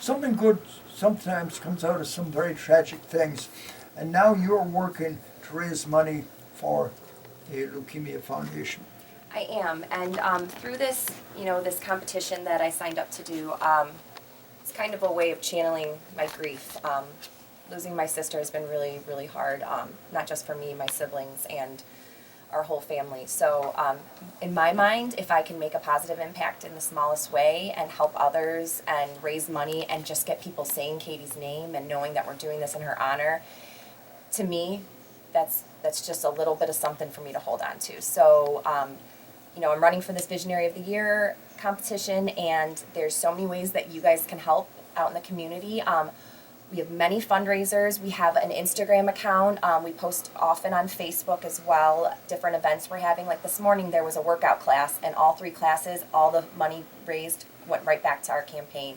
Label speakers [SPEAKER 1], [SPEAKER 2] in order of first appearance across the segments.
[SPEAKER 1] something good sometimes comes out of some very tragic things. And now you're working to raise money for the Leukemia Foundation.
[SPEAKER 2] I am, and through this, this competition that I signed up to do, it's kind of a way of channeling my grief. Losing my sister has been really, really hard, not just for me, my siblings, and our whole family. So in my mind, if I can make a positive impact in the smallest way and help others and raise money and just get people saying Katey's name and knowing that we're doing this in her honor, to me, that's just a little bit of something for me to hold on to. So, I'm running for this Visionary of the Year competition, and there's so many ways that you guys can help out in the community. We have many fundraisers. We have an Instagram account. We post often on Facebook as well, different events we're having. Like this morning, there was a workout class, and all 3 classes, all the money raised went right back to our campaign.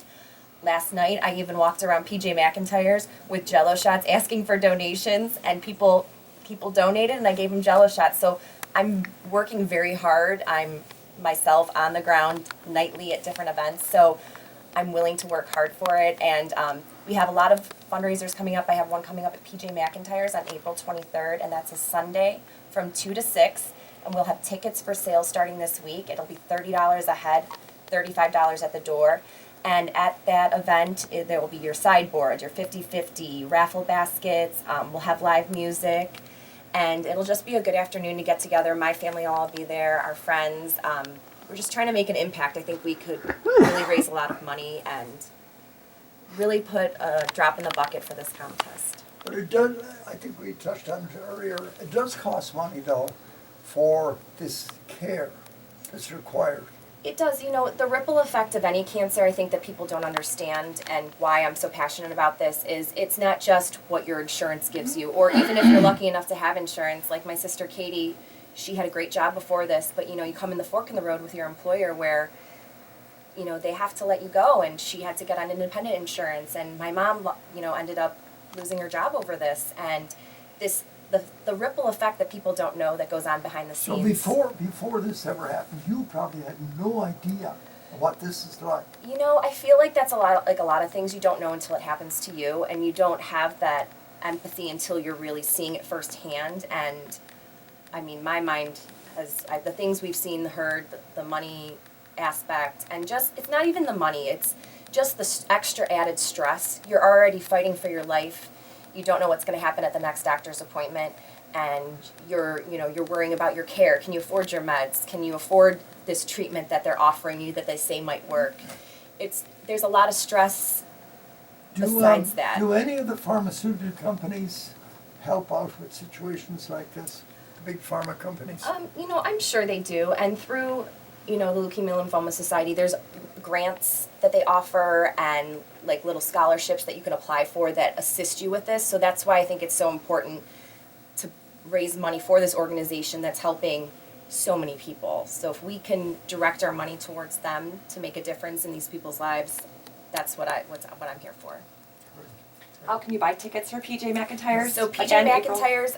[SPEAKER 2] Last night, I even walked around PJ McIntyre's with Jell-O shots, asking for donations, and people donated, and I gave them Jell-O shots. So I'm working very hard. I'm myself on the ground nightly at different events, so I'm willing to work hard for it. And we have a lot of fundraisers coming up. I have one coming up at PJ McIntyre's on April 23rd, and that's a Sunday from 2 to 6. And we'll have tickets for sale starting this week. It'll be $30 a head, $35 at the door. And at that event, there will be your sideboard, your 50-50, raffle baskets. We'll have live music. And it'll just be a good afternoon to get together. My family will all be there, our friends. We're just trying to make an impact. I think we could really raise a lot of money and really put a drop in the bucket for this contest.
[SPEAKER 1] But it does, I think we touched on it earlier, it does cost money though for this care that's required.
[SPEAKER 2] It does. The ripple effect of any cancer, I think that people don't understand, and why I'm so passionate about this is it's not just what your insurance gives you, or even if you're lucky enough to have insurance. Like my sister Katey, she had a great job before this, but you come in the fork in the road with your employer where they have to let you go, and she had to get on independent insurance, and my mom ended up losing her job over this, and the ripple effect that people don't know that goes on behind the scenes.
[SPEAKER 1] So before this ever happened, you probably had no idea what this is like.
[SPEAKER 2] I feel like that's a lot of things you don't know until it happens to you, and you don't have that empathy until you're really seeing it firsthand. And I mean, my mind has the things we've seen, heard, the money aspect, and it's not even the money, it's just the extra added stress. You're already fighting for your life. You don't know what's going to happen at the next doctor's appointment, and you're worrying about your care. Can you afford your meds? Can you afford this treatment that they're offering you that they say might work? There's a lot of stress besides that.
[SPEAKER 1] Do any of the pharmaceutical companies help out with situations like this? The big pharma companies?
[SPEAKER 2] I'm sure they do, and through the Leukemia Lymphoma Society, there's grants that they offer and like little scholarships that you can apply for that assist you with this. So that's why I think it's so important to raise money for this organization that's helping so many people. So if we can direct our money towards them to make a difference in these people's lives, that's what I'm here for.
[SPEAKER 3] How can you buy tickets for PJ McIntyre's?
[SPEAKER 2] So PJ McIntyre's,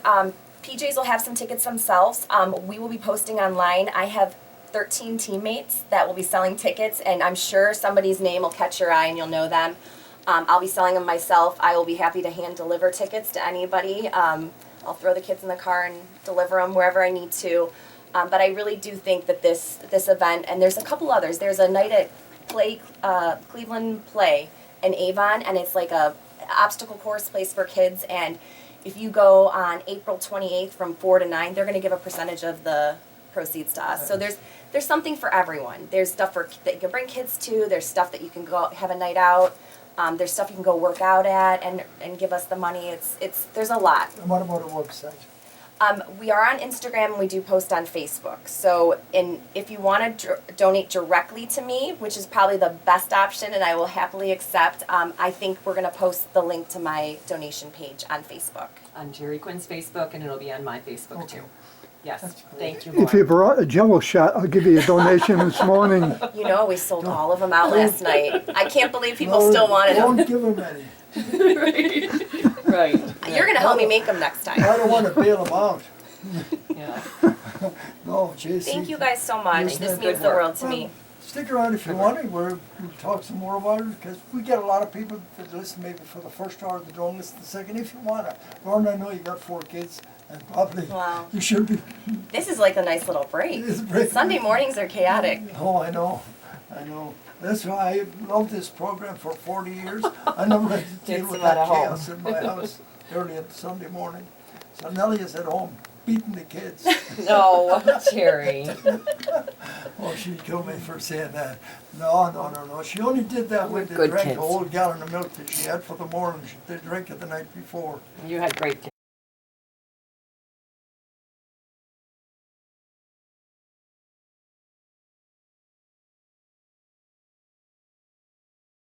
[SPEAKER 2] PJs will have some tickets themselves. We will be posting online. I have 13 teammates that will be selling tickets, and I'm sure somebody's name will catch your eye and you'll know them. I'll be selling them myself. I will be happy to hand deliver tickets to anybody. I'll throw the kids in the car and deliver them wherever I need to. But I really do think that this event, and there's a couple others. There's a night at Cleveland Play in Avon, and it's like a obstacle course place for kids. And if you go on April 28th from 4 to 9, they're going to give a percentage of the proceeds to us. So there's something for everyone. There's stuff that you can bring kids to. There's stuff that you can go have a night out. There's stuff you can go work out at and give us the money. There's a lot.
[SPEAKER 1] And what about a website?
[SPEAKER 2] We are on Instagram, and we do post on Facebook. So if you want to donate directly to me, which is probably the best option, and I will happily accept, I think we're going to post the link to my donation page on Facebook.
[SPEAKER 3] On Jerry Quinn's Facebook, and it'll be on my Facebook too. Yes, thank you.
[SPEAKER 4] If you brought a Jell-O shot, I'll give you a donation this morning.
[SPEAKER 2] We sold all of them out last night. I can't believe people still wanted them.
[SPEAKER 1] Don't give them any.
[SPEAKER 3] Right.
[SPEAKER 2] You're going to help me make them next time.
[SPEAKER 1] I don't want to bail them out.
[SPEAKER 3] Yeah.
[SPEAKER 1] No, JC.
[SPEAKER 2] Thank you guys so much.
[SPEAKER 1] Yes,
[SPEAKER 2] This
[SPEAKER 1] ma'am.
[SPEAKER 2] means the world to me.
[SPEAKER 1] Stick around if you want to. We'll talk some more about it because we get a lot of people that listen maybe for the first hour that don't listen the second. If you want to, Lauren, I know you got 4 kids, and probably
[SPEAKER 2] Wow.
[SPEAKER 1] you should be.
[SPEAKER 2] This is like a nice little break.
[SPEAKER 1] It's a break.
[SPEAKER 2] Sunday mornings are chaotic.
[SPEAKER 1] Oh, I know. That's why I love this program for 40 years. I never had to deal
[SPEAKER 3] Gets
[SPEAKER 1] with
[SPEAKER 3] them out
[SPEAKER 1] that
[SPEAKER 3] of home.
[SPEAKER 1] chaos in my house early on Sunday morning. So Nellie is at home beating the kids.
[SPEAKER 3] No, Terry.
[SPEAKER 1] Oh, she'd kill me for saying that. No. She only did that when they
[SPEAKER 3] Good
[SPEAKER 1] drank
[SPEAKER 3] kids.
[SPEAKER 1] a whole gallon of milk that she had for the morning. They drank it the night before.
[SPEAKER 3] You had great kids.